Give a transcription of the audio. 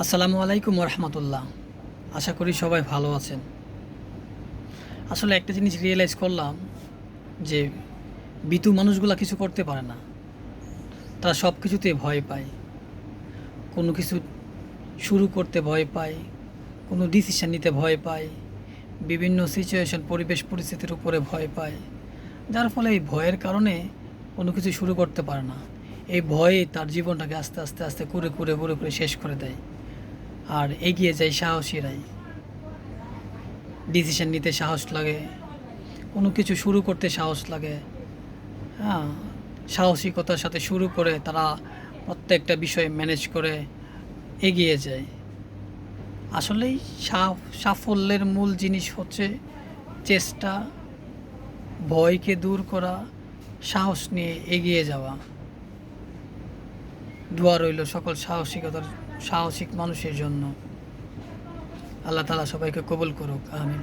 আসসালামু আলাইকুম রহমতুল্লাহ। আশা করি সবাই ভালো আছেন। আসলে একটা জিনিস রিয়েলাইজ করলাম যে বিতু মানুষগুলা কিছু করতে পারে না। তারা সব কিছুতে ভয় পায়, কোনো কিছু শুরু করতে ভয় পায়, কোনো ডিসিশন নিতে ভয় পায়, বিভিন্ন সিচুয়েশন পরিবেশ পরিস্থিতির উপরে ভয় পায়, যার ফলে এই ভয়ের কারণে কোনো কিছু শুরু করতে পারে না। এই ভয়ে তার জীবনটাকে আস্তে আস্তে আস্তে কুরে শেষ করে দেয়। আর এগিয়ে যায় সাহসীরাই। ডিসিশন নিতে সাহস লাগে, কোনো কিছু শুরু করতে সাহস লাগে। হ্যাঁ, সাহসিকতার সাথে শুরু করে তারা প্রত্যেকটা বিষয় ম্যানেজ করে এগিয়ে যায়। আসলেই সাফল্যের মূল জিনিস হচ্ছে চেষ্টা, ভয়কে দূর করা, সাহস নিয়ে এগিয়ে যাওয়া। দোয়া রইল সকল সাহসিক মানুষের জন্য। আল্লাহ তাআলা সবাইকে কবুল করুক, আমিন।